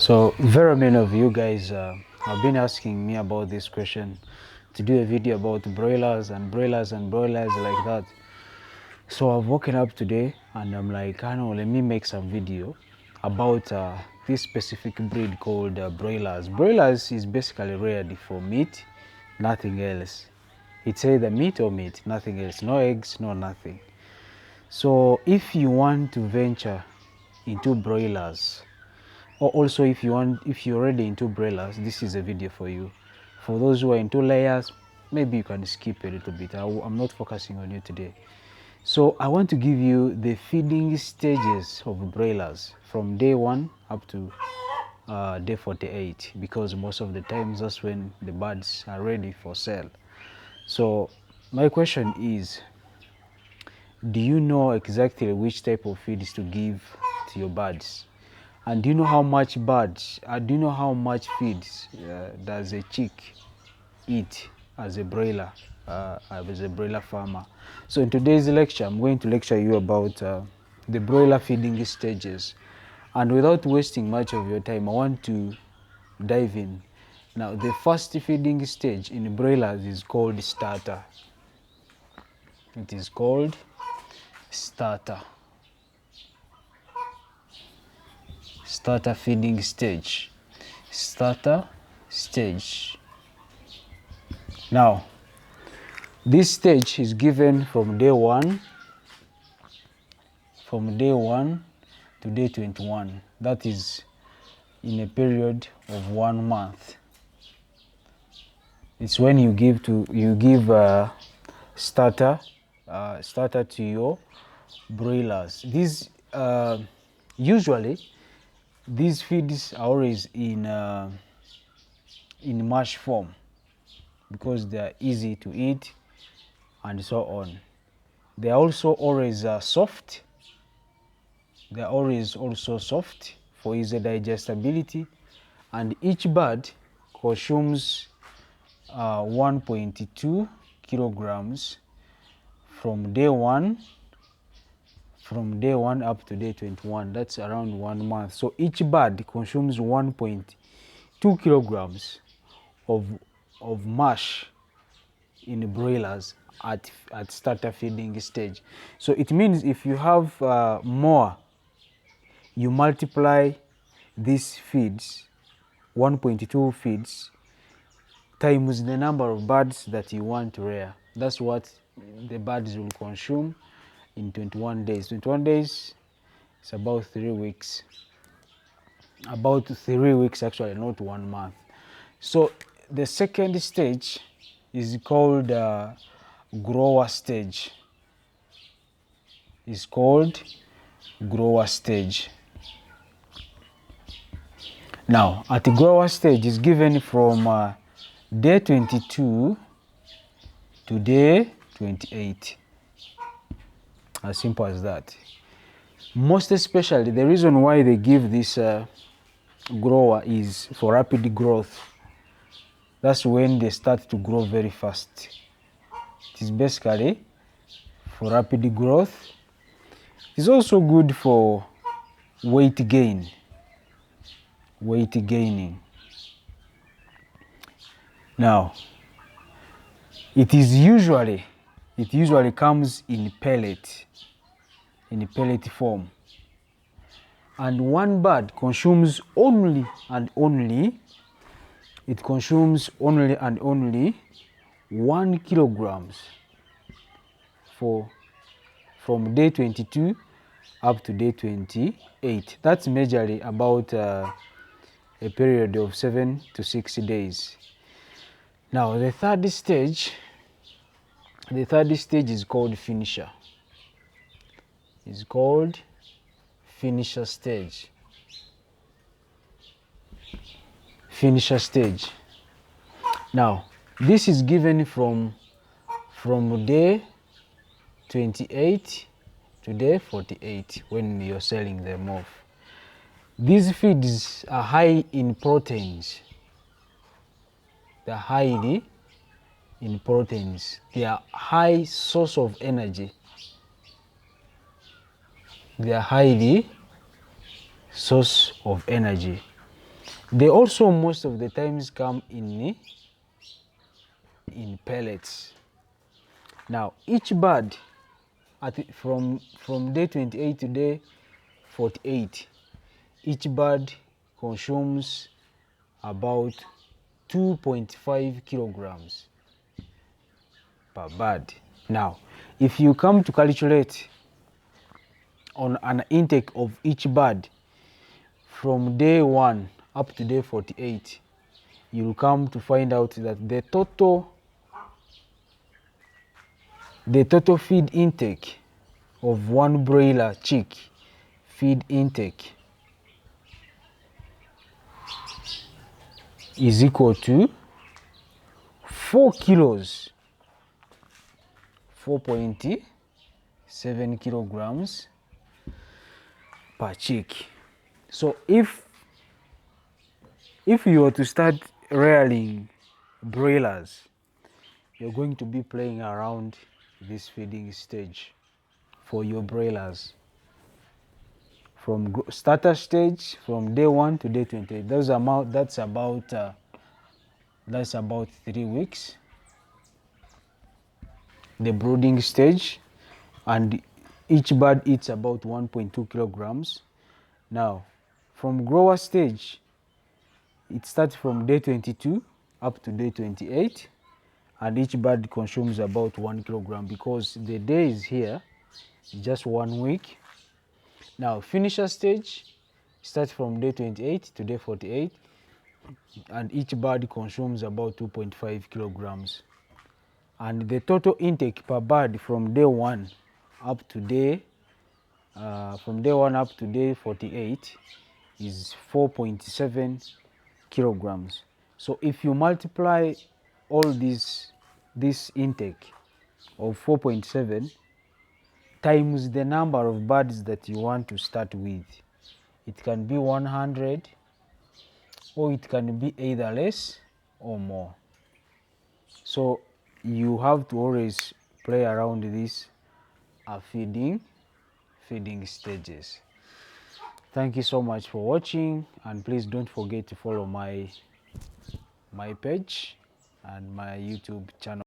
So very many of you guys have been asking me about this question, to do a video about broilers like that. So I've woken up today and I'm like, I know, let me make some video about this specific breed called broilers. Broilers is basically reared for meat, nothing else. It's either meat or meat, nothing else, no eggs, no nothing. So if you want to venture into broilers, or also if you're already into broilers, this is a video for you. For those who are into layers, maybe you can skip a little bit. I'm not focusing on you today. So I want to give you the feeding stages of broilers from day 1 up to day 48, because most of the times that's when the birds are ready for sale. So my question is, do you know exactly which type of feeds to give to your birds? And do you know how much feeds does a chick eat as a broiler, farmer? So in today's lecture, I'm going to lecture you about the broiler feeding stages. And without wasting much of your time, I want to dive in. Now, the first feeding stage in broilers is called starter. It is called starter. Starter feeding stage. Starter stage. Now, this stage is given from day 1 to day 21. That is in a period of 1 month. It's when you give starter to your broilers. These usually these feeds are always in mash form, because they are easy to eat and so on. They are also always soft. They are always also soft for easy digestibility, and each bird consumes 1.2 kilograms from day 1 up to day 21. That's around 1 month. So each bird consumes 1.2 kilograms of mash in broilers at starter feeding stage. So it means if you have more, you multiply these feeds, 1.2 feeds, times the number of birds that you want to rear. That's what the birds will consume in 21 days. 21 days is about 3 weeks. About 3 weeks actually, not 1 month. So the second stage is called grower stage. It's called grower stage. Now, at the grower stage is given from day 22 to day 28. As simple as that. Most especially, the reason why they give this grower is for rapid growth. That's when they start to grow very fast. It is basically for rapid growth. It's also good for weight gaining. Now, it usually comes in pellet form, and one bird consumes only 1 kilograms from day 22 up to day 28. That's majorly about a period of 7 to 6 days. Now the third stage is called finisher. It's called finisher stage. Finisher stage. Now this is given from day 28 to day 48 when you're selling them off. These feeds are high in proteins. They're highly in proteins. They are high source of energy. They are highly source of energy. They also most of the times come in pellets. Now each bird from day 28 to day 48, each bird consumes about 2.5 kilograms per bird. Now, if you come to calculate on an intake of each bird from day 1 up to day 48, you'll come to find out that the total feed intake of one broiler chick feed intake is equal to 4 kilos, 4.7 kilograms per chick. So if you were to start rearing broilers, you're going to be playing around this feeding stage for your broilers. From starter stage, from day 1 to day 28, that's about 3 weeks. The brooding stage, and each bird eats about 1.2 kilograms. Now, from grower stage, it starts from day 22 up to day 28, and each bird consumes about 1 kilogram because the day is here, just 1 week. Now, finisher stage starts from day 28 to day 48, and each bird consumes about 2.5 kilograms. And the total intake per bird from day 1 up to day 48 is 4.7 kilograms. So if you multiply all this intake of 4.7 times the number of birds that you want to start with, it can be 100, or it can be either less or more. So you have to always play around these feeding stages. Thank you so much for watching, and please don't forget to follow my page and my YouTube channel.